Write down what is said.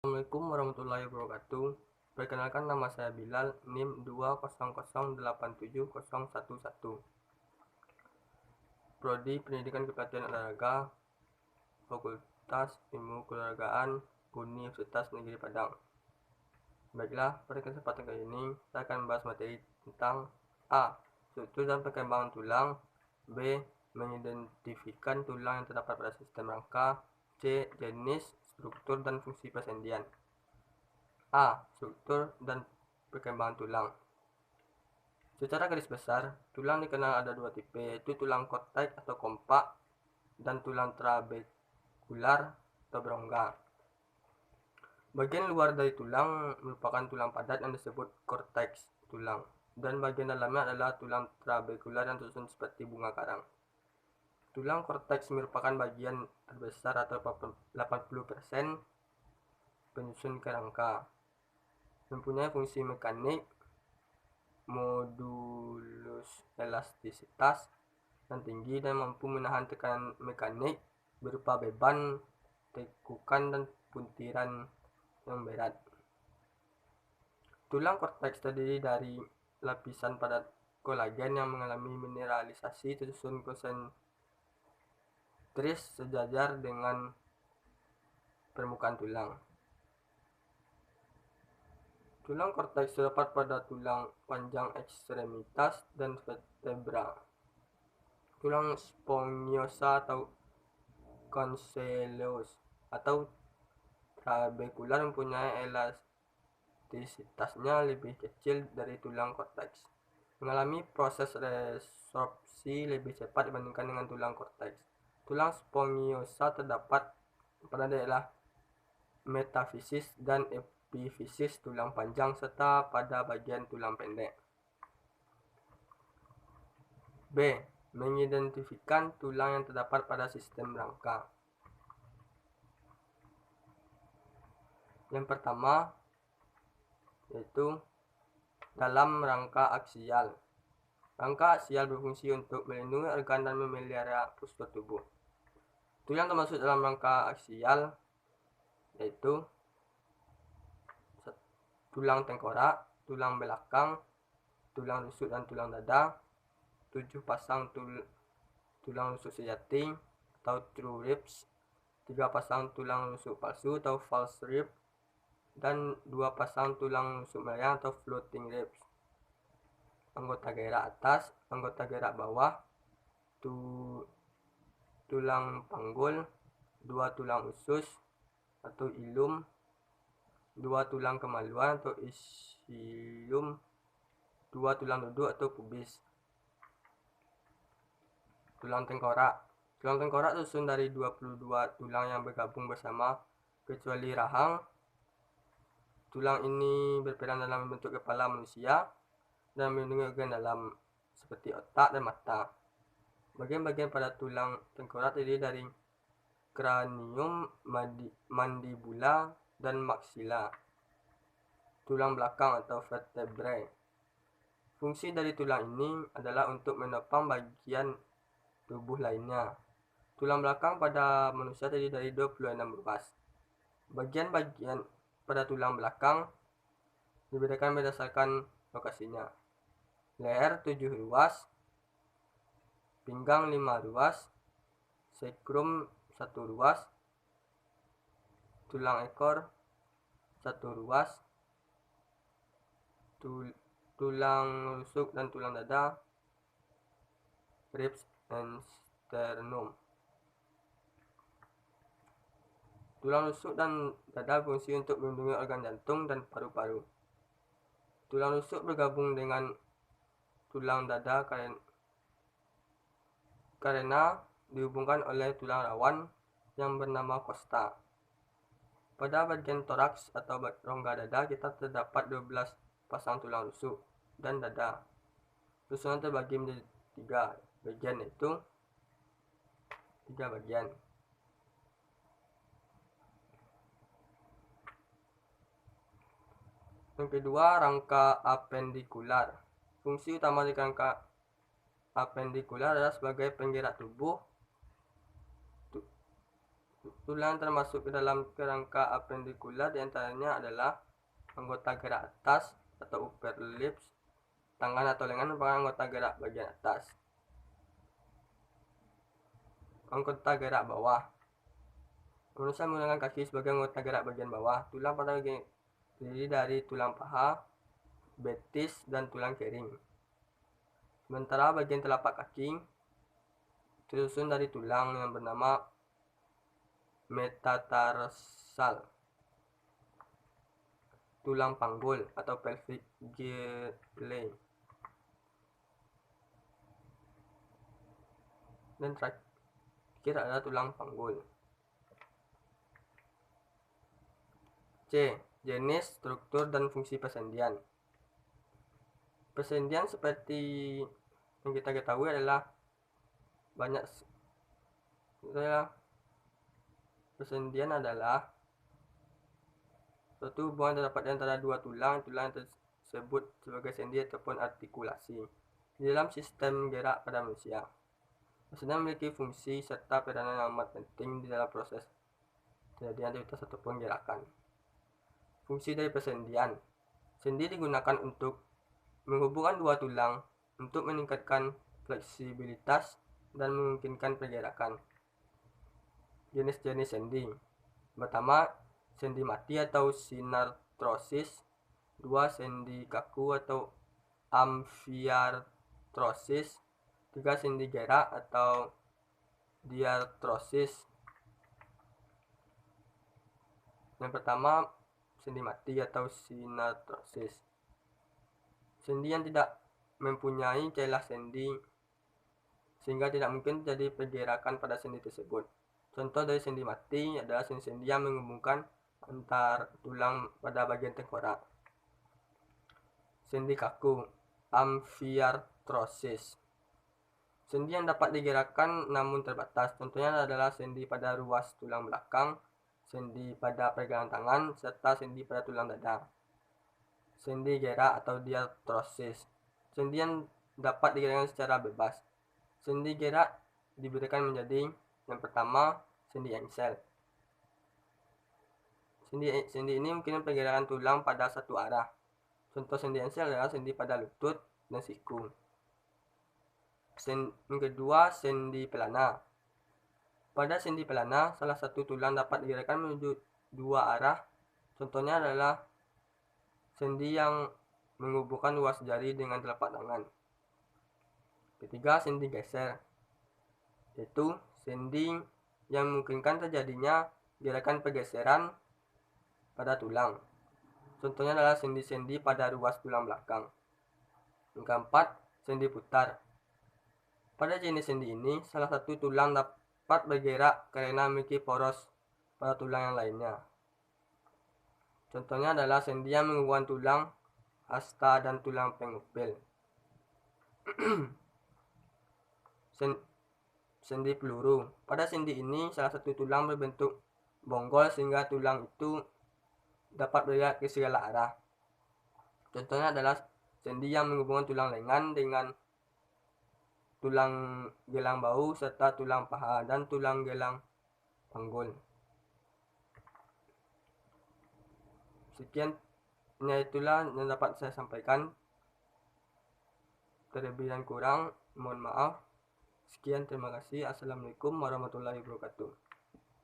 Assalamualaikum warahmatullahi wabarakatuh. Perkenalkan, nama saya Bilal, NIM 200870111. Prodi Pendidikan Kepelatihan Olahraga, Fakultas Ilmu Keolahragaan, Universitas Negeri Padang. Baiklah, pada kesempatan kali ini saya akan membahas materi tentang A. Struktur dan perkembangan tulang. B. Mengidentifikasi tulang yang terdapat pada sistem rangka. C. Jenis, struktur, dan fungsi persendian. A. Struktur dan perkembangan tulang. Secara garis besar, tulang dikenal ada dua tipe, yaitu tulang korteks atau kompak dan tulang trabekular atau berongga. Bagian luar dari tulang merupakan tulang padat yang disebut korteks tulang, dan bagian dalamnya adalah tulang trabekular yang tersusun seperti bunga karang. Tulang korteks merupakan bagian terbesar atau 80% penyusun kerangka. Mempunyai fungsi mekanik, modulus elastisitas yang tinggi, dan mampu menahan tekanan mekanik berupa beban, tekukan, dan puntiran yang berat. Tulang korteks terdiri dari lapisan padat kolagen yang mengalami mineralisasi tersusun konsentris sejajar dengan permukaan tulang. Tulang korteks terdapat pada tulang panjang ekstremitas dan vertebra. Tulang spongiosa atau cancellous atau trabekular mempunyai elastisitasnya lebih kecil dari tulang korteks, mengalami proses resorpsi lebih cepat dibandingkan dengan tulang korteks. Tulang spongiosa terdapat pada daerah metafisis dan epifisis tulang panjang serta pada bagian tulang pendek. B. Mengidentifikasi tulang yang terdapat pada sistem rangka. Yang pertama yaitu dalam rangka aksial. Rangka aksial berfungsi untuk melindungi organ dan memelihara postur tubuh. Tulang termasuk dalam rangka aksial yaitu tulang tengkorak, tulang belakang, tulang rusuk dan tulang dada, 7 pasang tulang rusuk sejati atau true ribs, 3 pasang tulang rusuk palsu atau false rib, dan 2 pasang tulang rusuk meriang atau floating ribs. Anggota gerak atas, anggota gerak bawah, tulang panggul, 2 tulang usus atau ilum, 2 tulang kemaluan atau ischium, 2 tulang duduk atau pubis. Tulang tengkorak. Tulang tengkorak tersusun dari 22 tulang yang bergabung bersama kecuali rahang. Tulang ini berperan dalam membentuk kepala manusia dan melindungi organ dalam seperti otak dan mata. Bagian-bagian pada tulang tengkorak terdiri dari kranium, mandibula, dan maksila. Tulang belakang atau vertebrae. Fungsi dari tulang ini adalah untuk menopang bagian tubuh lainnya. Tulang belakang pada manusia terdiri dari 26 ruas. Bagian-bagian pada tulang belakang dibedakan berdasarkan lokasinya. Leher 7 ruas, pinggang 5 ruas, sekrum 1 ruas, tulang ekor 1 ruas, tulang rusuk dan tulang dada, ribs and sternum. Tulang rusuk dan dada berfungsi untuk melindungi organ jantung dan paru-paru. Tulang rusuk bergabung dengan tulang dada karena dihubungkan oleh tulang rawan yang bernama costa. Pada bagian toraks atau rongga dada kita terdapat 12 pasang tulang rusuk dan dada. Susunan terbagi menjadi 3 bagian, yaitu 3 bagian. Yang kedua, rangka apendikular. Fungsi utama dari rangka apendikular adalah sebagai penggerak tubuh Tulang termasuk ke dalam kerangka apendikular diantaranya adalah anggota gerak atas atau upper lips. Tangan atau lengan merupakan anggota gerak bagian atas. Anggota gerak bawah. Manusia menggunakan kaki sebagai anggota gerak bagian bawah. Tulang pada terdiri dari tulang paha, betis, dan tulang kering. Sementara bagian telapak kaki tersusun dari tulang yang bernama metatarsal, tulang panggul atau pelvic girdle, dan terakhir adalah tulang panggul. C. Jenis, struktur, dan fungsi persendian. Persendian seperti yang kita ketahui adalah persendian adalah suatu hubungan terdapat antara dua tulang tersebut sebagai sendi ataupun artikulasi di dalam sistem gerak pada manusia. Persendian memiliki fungsi serta peranan yang amat penting di dalam proses terjadinya aktivitas ataupun gerakan. Fungsi dari persendian: sendi digunakan untuk menghubungkan dua tulang untuk meningkatkan fleksibilitas dan memungkinkan pergerakan. Jenis-jenis sendi: pertama, sendi mati atau sinartrosis. 2. Sendi kaku atau amfiartrosis. 3. Sendi gerak atau diartrosis. Yang pertama, sendi mati atau sinartrosis. Sendi yang tidak mempunyai celah sendi sehingga tidak mungkin terjadi pergerakan pada sendi tersebut. Contoh dari sendi mati adalah sendi-sendi yang menghubungkan antar tulang pada bagian tengkorak. Sendi kaku, amfiartrosis. Sendi yang dapat digerakkan namun terbatas. Contohnya adalah sendi pada ruas tulang belakang, sendi pada pergelangan tangan, serta sendi pada tulang dada. Sendi gerak atau diartrosis. Sendi yang dapat digerakkan secara bebas. Sendi gerak diberikan menjadi yang pertama, sendi engsel. Sendi ini mungkin pergerakan tulang pada satu arah. Contoh sendi engsel adalah sendi pada lutut dan siku. Yang kedua, sendi pelana. Pada sendi pelana, salah satu tulang dapat digerakkan menuju dua arah. Contohnya adalah sendi yang menghubungkan ruas jari dengan telapak tangan. Ketiga, sendi geser, yaitu sendi yang memungkinkan terjadinya gerakan pergeseran pada tulang. Contohnya adalah sendi-sendi pada ruas tulang belakang. Yang keempat, sendi putar. Pada jenis sendi ini, salah satu tulang dapat bergerak karena memiliki poros pada tulang yang lainnya. Contohnya adalah sendi yang menghubungkan tulang hasta dan tulang pengepil. Sendi peluru. Pada sendi ini, salah satu tulang berbentuk bonggol sehingga tulang itu dapat bergerak ke segala arah. Contohnya adalah sendi yang menghubungkan tulang lengan dengan tulang gelang bahu serta tulang paha dan tulang gelang panggul. Sekian, itulah yang dapat saya sampaikan. Terlebih dan kurang, mohon maaf. Sekian, terima kasih. Assalamualaikum warahmatullahi wabarakatuh.